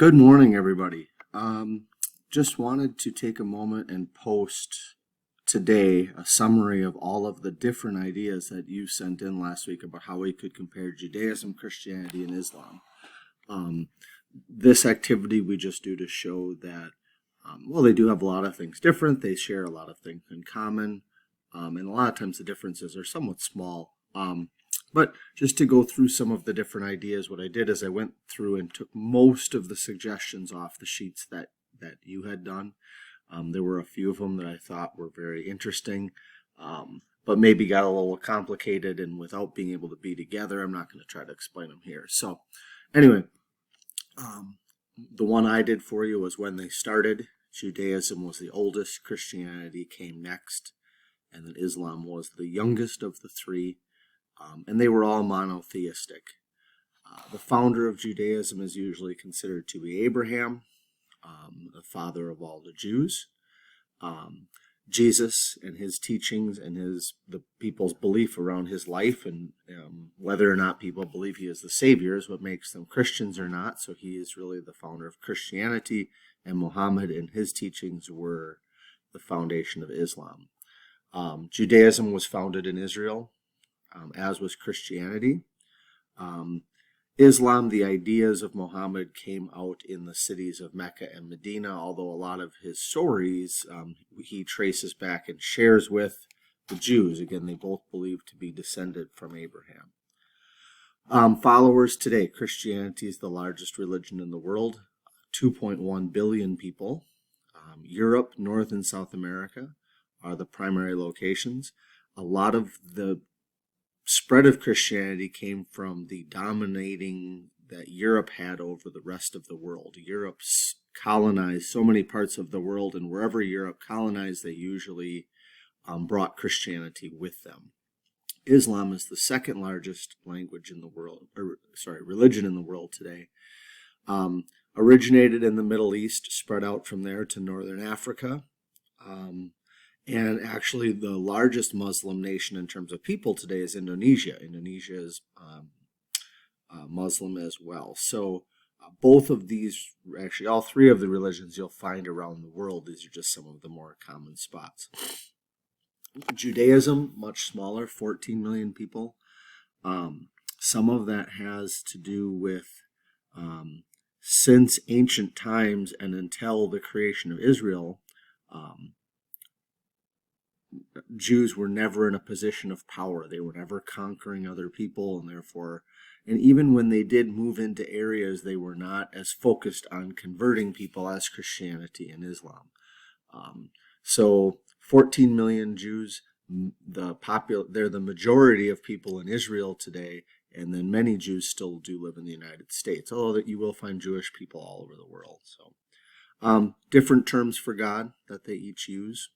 Good morning, everybody. Just wanted to take a moment and post today a summary of all of the different ideas that you sent in last week about how we could compare Judaism, Christianity, and Islam. This activity we just do to show that, they do have a lot of things different. They share a lot of things in common, and a lot of times the differences are somewhat small. But just to go through some of the different ideas, what I did is I went through and took most of the suggestions off the sheets that you had done. There were a few of them that I thought were very interesting, but maybe got a little complicated, and without being able to be together, I'm not going to try to explain them here. So anyway, the one I did for you was when they started. Judaism was the oldest, Christianity came next, and then Islam was the youngest of the three. And they were all monotheistic. The founder of Judaism is usually considered to be Abraham, the father of all the Jews. Jesus and his teachings and the people's belief around his life and whether or not people believe he is the Savior is what makes them Christians or not. So he is really the founder of Christianity, and Muhammad and his teachings were the foundation of Islam. Judaism was founded in Israel, as was Christianity. Islam, the ideas of Muhammad came out in the cities of Mecca and Medina, although a lot of his stories he traces back and shares with the Jews. Again, they both believed to be descended from Abraham. Followers today, Christianity is the largest religion in the world, 2.1 billion people. Europe, North and South America are the primary locations. A lot of the spread of Christianity came from the dominating that Europe had over the rest of the world. Europe colonized so many parts of the world, and wherever Europe colonized, they usually brought Christianity with them. Islam is the second largest religion in the world today. Originated in the Middle East, spread out from there to Northern Africa. And actually, the largest Muslim nation in terms of people today is Indonesia. Indonesia is Muslim as well. So both of these, actually all three of the religions you'll find around the world, these are just some of the more common spots. Judaism, much smaller, 14 million people. Some of that has to do with since ancient times and until the creation of Israel, Jews were never in a position of power. They were never conquering other people, and even when they did move into areas, they were not as focused on converting people as Christianity and Islam. So 14 million Jews, they're the majority of people in Israel today, and then many Jews still do live in the United States, although that you will find Jewish people all over the world. So different terms for God that they each use.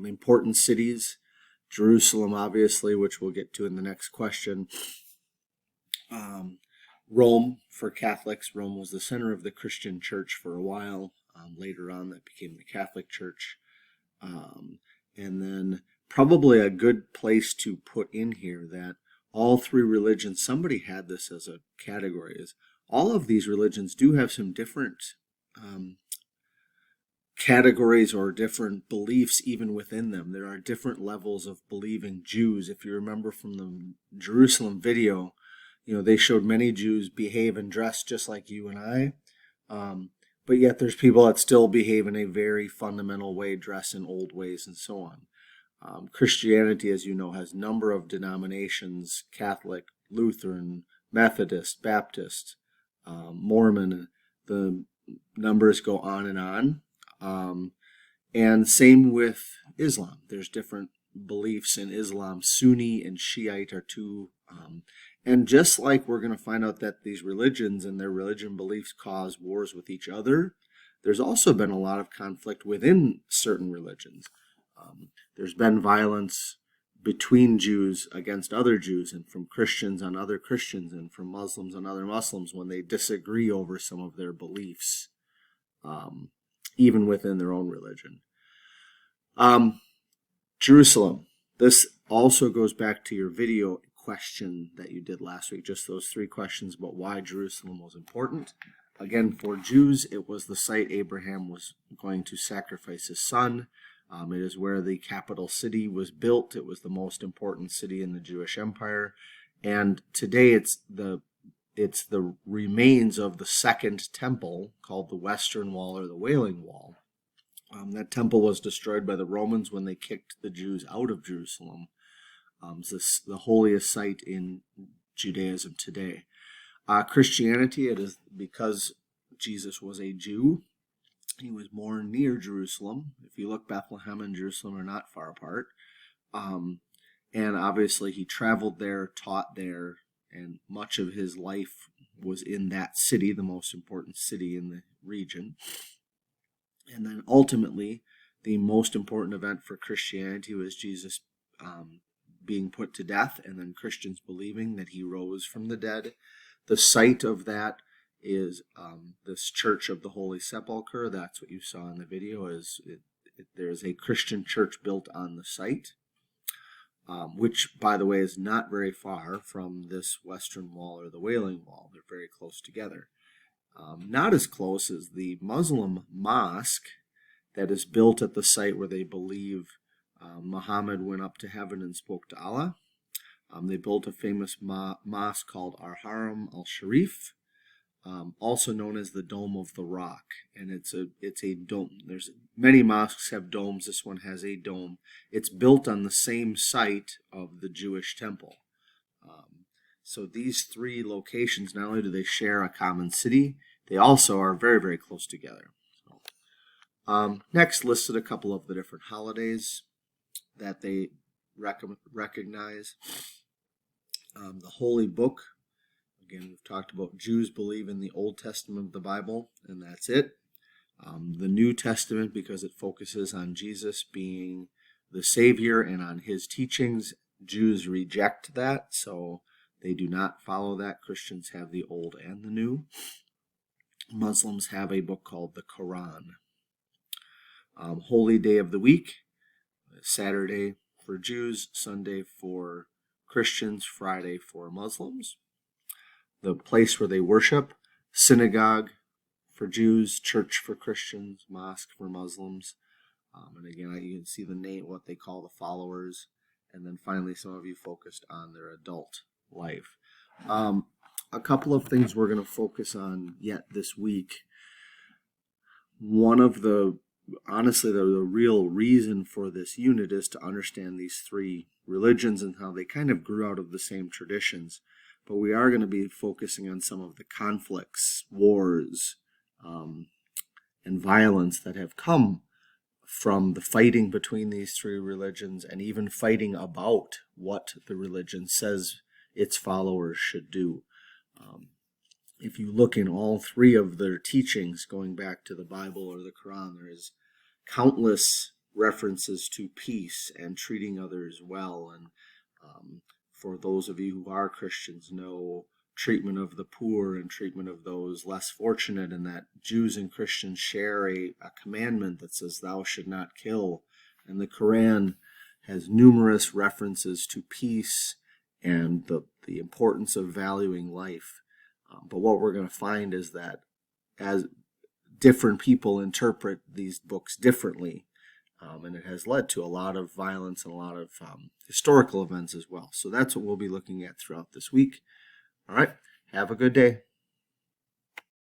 Important cities, Jerusalem, obviously, which we'll get to in the next question. Rome, for Catholics. Rome was the center of the Christian church for a while. Later on, that became the Catholic Church. And then probably a good place to put in here that all three religions, somebody had this as a category, is all of these religions do have some different categories or different beliefs even within them. There are different levels of believing Jews. If you remember from the Jerusalem video, they showed many Jews behave and dress just like you and I, but yet there's people that still behave in a very fundamental way, dress in old ways, and so on. Christianity, as you know, has a number of denominations: Catholic, Lutheran, Methodist, Baptist, Mormon. The numbers go on and on. And same with Islam. There's different beliefs in Islam. Sunni and Shiite are two. And just like we're going to find out that these religions and their religion beliefs cause wars with each other, there's also been a lot of conflict within certain religions. There's been violence between Jews against other Jews, and from Christians on other Christians, and from Muslims on other Muslims when they disagree over some of their beliefs. Even within their own religion. Jerusalem. This also goes back to your video question that you did last week, just those three questions about why Jerusalem was important. Again, for Jews, it was the site Abraham was going to sacrifice his son. It is where the capital city was built. It was the most important city in the Jewish Empire. And today it's the remains of the second temple called the Western Wall or the Wailing Wall. That temple was destroyed by the Romans when they kicked the Jews out of Jerusalem. It's the holiest site in Judaism today. Christianity, it is because Jesus was a Jew. He was born near Jerusalem. If you look, Bethlehem and Jerusalem are not far apart. And obviously he traveled there, taught there, and much of his life was in that city, the most important city in the region. And then ultimately, the most important event for Christianity was Jesus being put to death, and then Christians believing that he rose from the dead. The site of that is this Church of the Holy Sepulchre. That's what you saw in the video. There's a Christian church built on the site, which, by the way, is not very far from this Western Wall or the Wailing Wall. They're very close together. Not as close as the Muslim mosque that is built at the site where they believe Muhammad went up to heaven and spoke to Allah. They built a famous mosque called Al-Haram al-Sharif, also known as the Dome of the Rock. And it's a dome. There's many mosques have domes. This one has a dome. It's built on the same site of the Jewish temple. So these three locations, not only do they share a common city, they also are very, very close together. Next, listed a couple of the different holidays that they recognize. The Holy Book. Again, we've talked about Jews believe in the Old Testament of the Bible, and that's it. The New Testament, because it focuses on Jesus being the Savior and on his teachings. Jews reject that, so they do not follow that. Christians have the Old and the New. Muslims have a book called the Quran. Holy Day of the Week, Saturday for Jews, Sunday for Christians, Friday for Muslims. The place where they worship, synagogue for Jews, church for Christians, mosque for Muslims. And again, you can see the name, what they call the followers. And then finally, some of you focused on their adult life. A couple of things we're going to focus on yet this week. One of the, honestly, the real reason for this unit is to understand these three religions and how they kind of grew out of the same traditions. But we are going to be focusing on some of the conflicts, wars, and violence that have come from the fighting between these three religions, and even fighting about what the religion says its followers should do. If you look in all three of their teachings, going back to the Bible or the Quran, there is countless references to peace and treating others well. And for those of you who are Christians, know treatment of the poor and treatment of those less fortunate, and that Jews and Christians share a commandment that says thou should not kill. And the Quran has numerous references to peace and the importance of valuing life. But what we're going to find is that as different people interpret these books differently, and it has led to a lot of violence and a lot of historical events as well. So that's what we'll be looking at throughout this week. All right, have a good day.